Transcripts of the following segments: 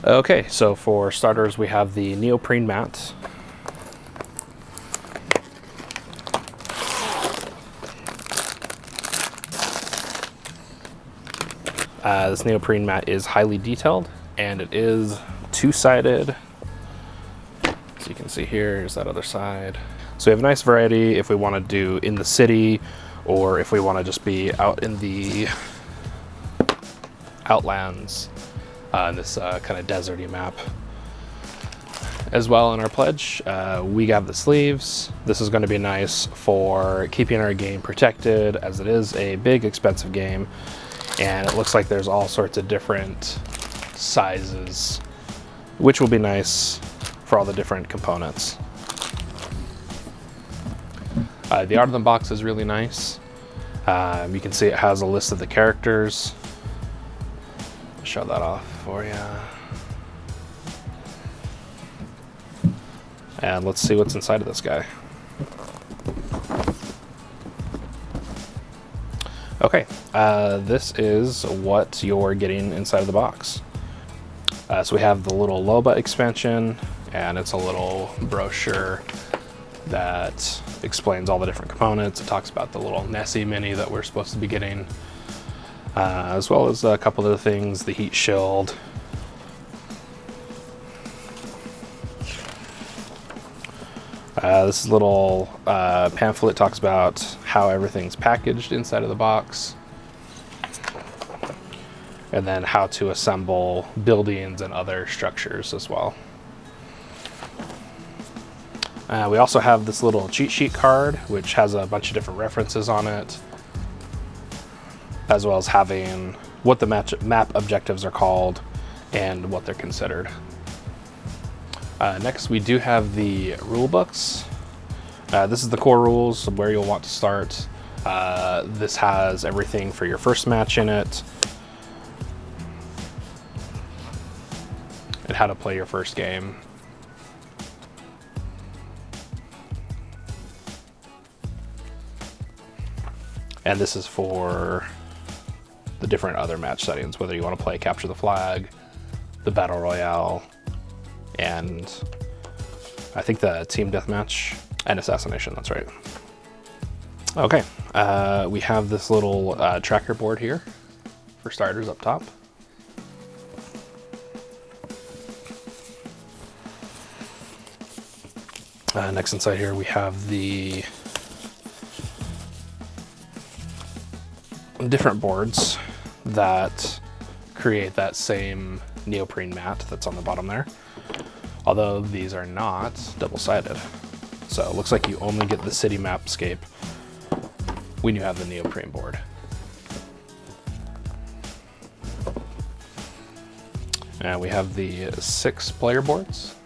Okay, so for starters, we have the neoprene mat. This neoprene mat is highly detailed, and it is two-sided. So you can see here's that other side. So we have a nice variety if we want to do in the city, or if we want to just be out in the outlands, in this kind of deserty map. As well, in our pledge, we have the sleeves. This is going to be nice for keeping our game protected, as it is a big, expensive game. And it looks like there's all sorts of different sizes, which will be nice for all the different components. The art of the box is really nice. You can see it has a list of the characters. I'll show that off for you. And let's see what's inside of this guy. Okay, this is what you're getting inside of the box. So we have the little Loba expansion, and it's a little brochure that explains all the different components. It talks about the little Nessie mini that we're supposed to be getting, as well as a couple of the things, the heat shield. This little pamphlet talks about how everything's packaged inside of the box, and then how to assemble buildings and other structures as well. We also have this little cheat sheet card, which has a bunch of different references on it, as well as having what the map objectives are called and what they're considered. Next, we do have the rule books. This is the core rules of where you'll want to start. This has everything for your first match in it, and how to play your first game. And this is for the different other match settings, whether you want to play Capture the Flag, the Battle Royale, and I think the Team Deathmatch and Assassination, that's right. Okay, we have this little tracker board here for starters up top. Next inside here we have the different boards that create that same neoprene mat that's on the bottom there. Although these are not double-sided. So it looks like you only get the city mapscape when you have the neoprene board. And we have the 6 player boards.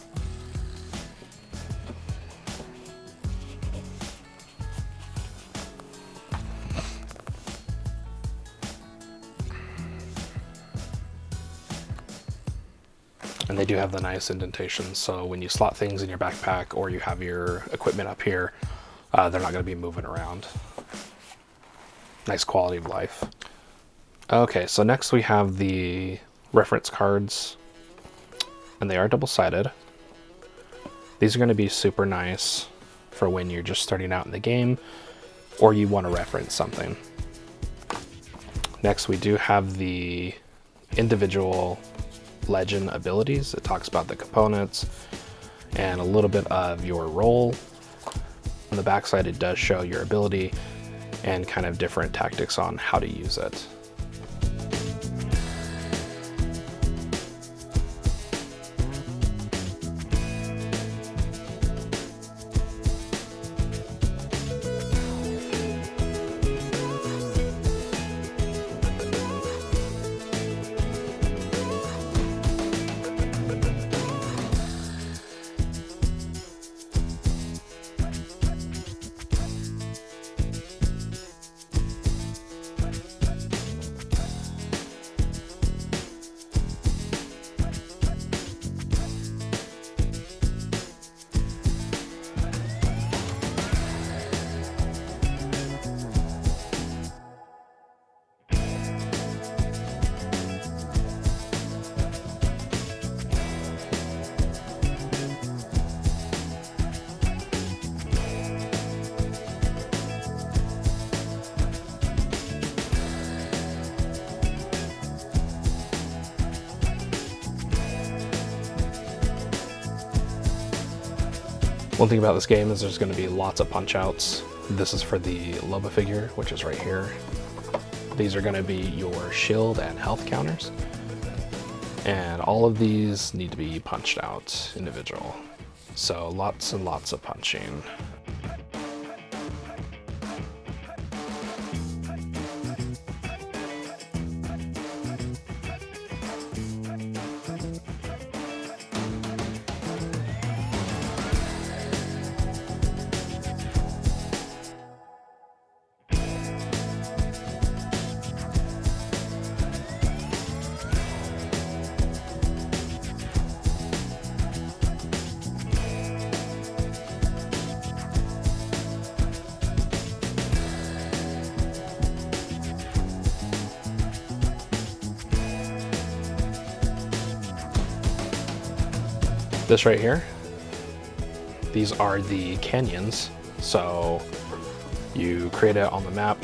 And they do have the nice indentations, so when you slot things in your backpack or you have your equipment up here, they're not going to be moving around. Nice quality of life. Okay, so next we have the reference cards, and they are double-sided. These are going to be super nice for when you're just starting out in the game or you want to reference something. Next, we do have the individual legend abilities. It talks about the components and a little bit of your role. On the backside, it does show your ability and kind of different tactics on how to use it. One thing about this game is there's going to be lots of punch outs. This is for the Loba figure, which is right here. These are going to be your shield and health counters. And all of these need to be punched out individual. So lots and lots of punching. This right here, these are the canyons. So you create it on the map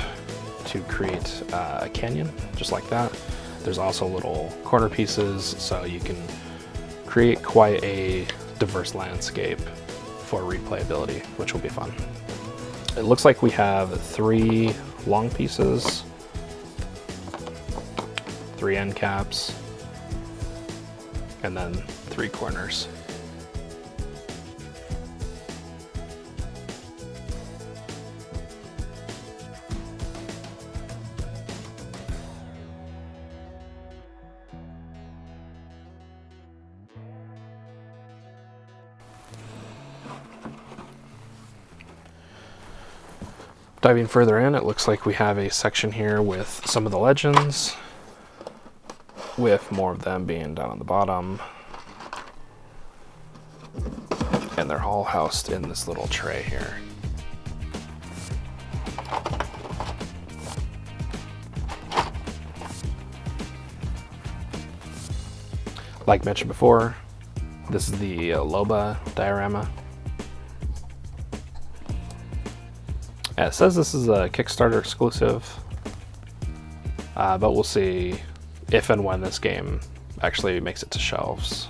to create a canyon, just like that. There's also little corner pieces, so you can create quite a diverse landscape for replayability, which will be fun. It looks like we have 3 long pieces, 3 end caps, and then 3 corners. Diving further in, it looks like we have a section here with some of the legends, with more of them being down on the bottom. And they're all housed in this little tray here. Like mentioned before, this is the Loba diorama. It says this is a Kickstarter exclusive, but we'll see if and when this game actually makes it to shelves.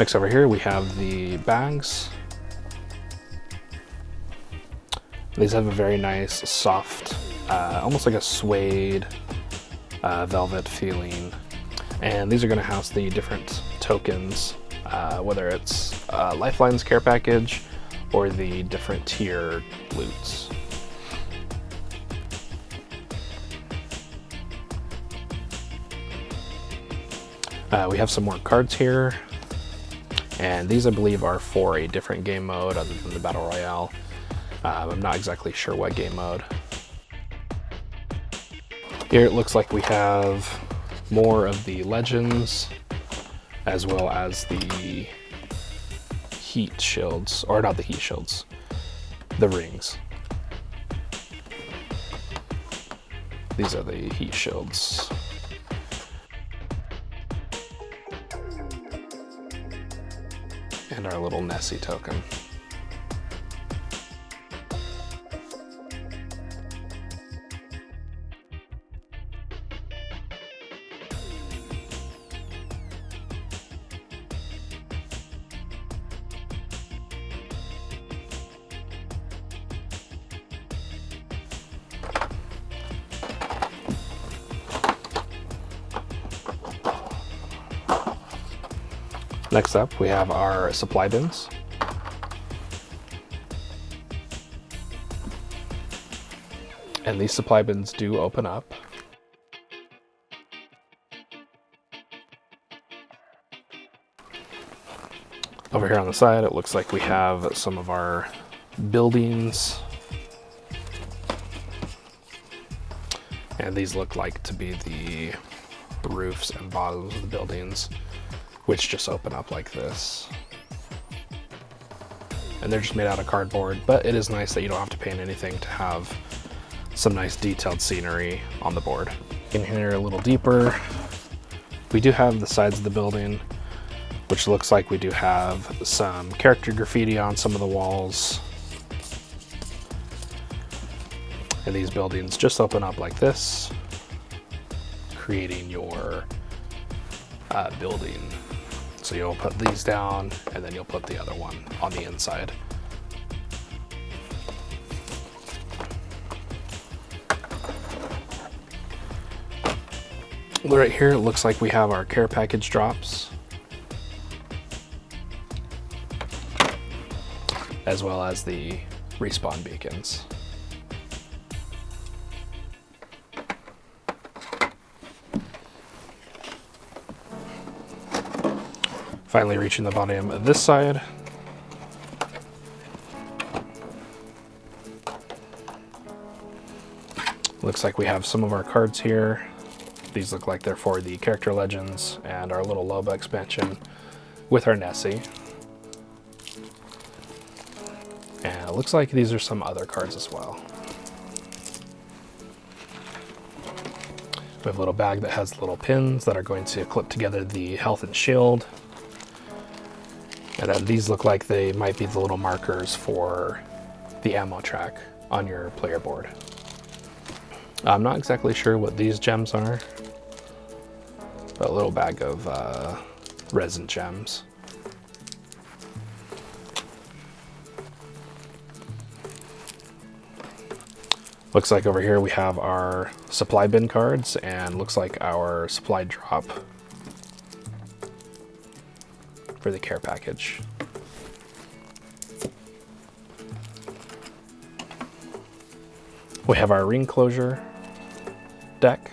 Next over here we have the bags. These have a very nice, soft, almost like a suede velvet feeling. And these are going to house the different tokens, whether it's Lifeline's care package or the different tier loots. We have some more cards here, and these I believe are for a different game mode other than the Battle Royale. I'm not exactly sure what game mode. Here it looks like we have more of the legends, as well as the heat shields, or not the heat shields, the rings. These are the heat shields. And our little Nessie token. Next up, we have our supply bins. And these supply bins do open up. Over here on the side, it looks like we have some of our buildings. And these look like to be the roofs and bottoms of the buildings, which just open up like this. And they're just made out of cardboard, but it is nice that you don't have to paint anything to have some nice detailed scenery on the board. In here a little deeper, we do have the sides of the building, which looks like we do have some character graffiti on some of the walls. And these buildings just open up like this, creating your building. So you'll put these down, and then you'll put the other one on the inside. Right here, it looks like we have our care package drops, as well as the respawn beacons. Finally reaching the bottom of this side. Looks like we have some of our cards here. These look like they're for the character legends and our little Loba expansion with our Nessie. And it looks like these are some other cards as well. We have a little bag that has little pins that are going to clip together the health and shield. And then these look like they might be the little markers for the ammo track on your player board. I'm not exactly sure what these gems are, but a little bag of resin gems. Looks like over here we have our supply bin cards, and looks like our supply drop for the care package. We have our ring closure deck.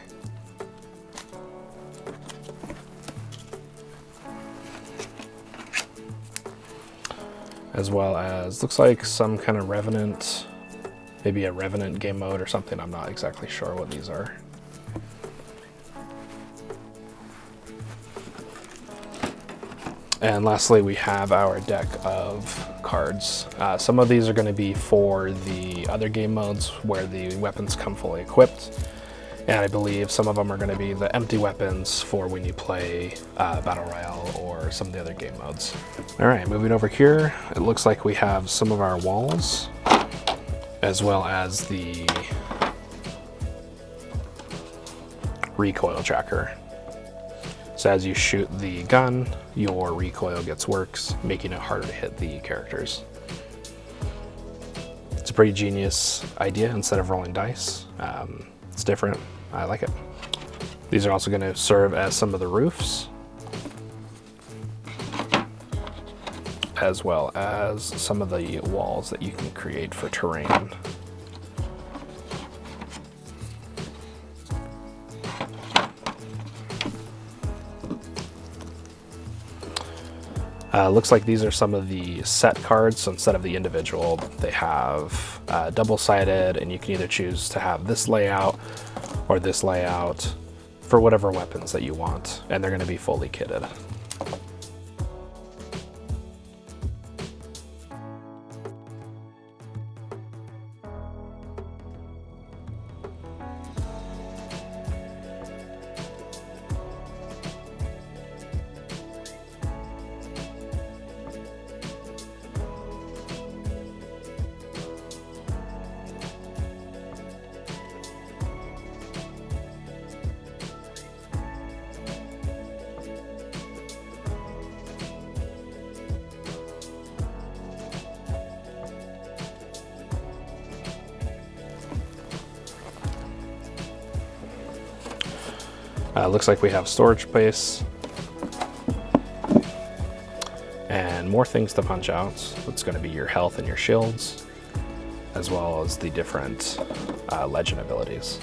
As well as, looks like some kind of Revenant, maybe a Revenant game mode or something. I'm not exactly sure what these are. And lastly, we have our deck of cards. Some of these are going to be for the other game modes where the weapons come fully equipped. And I believe some of them are going to be the empty weapons for when you play Battle Royale or some of the other game modes. All right, moving over here, it looks like we have some of our walls, as well as the recoil tracker. So as you shoot the gun, your recoil gets worse, making it harder to hit the characters. It's a pretty genius idea. Instead of rolling dice, it's different. I like it. These are also going to serve as some of the roofs, as well as some of the walls that you can create for terrain. Looks like these are some of the set cards. So instead of the individual, they have double-sided, and you can either choose to have this layout or this layout for whatever weapons that you want, and they're going to be fully kitted. Looks like we have storage space and more things to punch out. It's going to be your health and your shields, as well as the different legend abilities.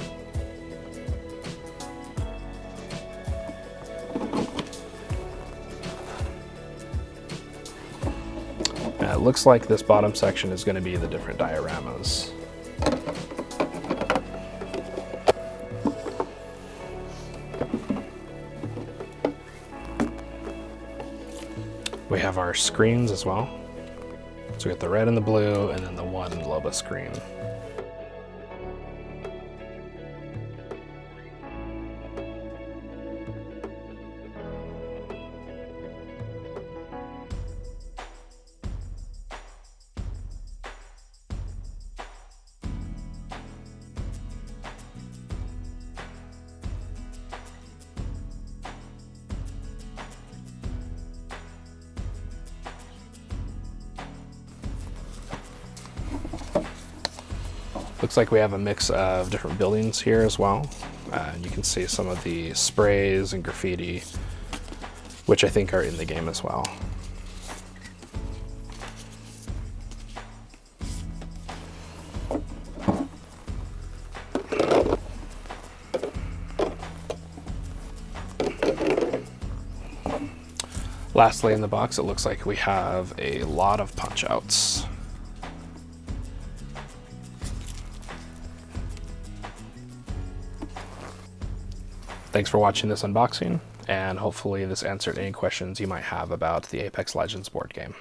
It looks like this bottom section is going to be the different dioramas. We have our screens as well. So we got the red and the blue, and then the one Loba screen. Looks like we have a mix of different buildings here as well. And you can see some of the sprays and graffiti, which I think are in the game as well. Lastly, in the box, it looks like we have a lot of punch outs. Thanks for watching this unboxing, and hopefully this answered any questions you might have about the Apex Legends board game.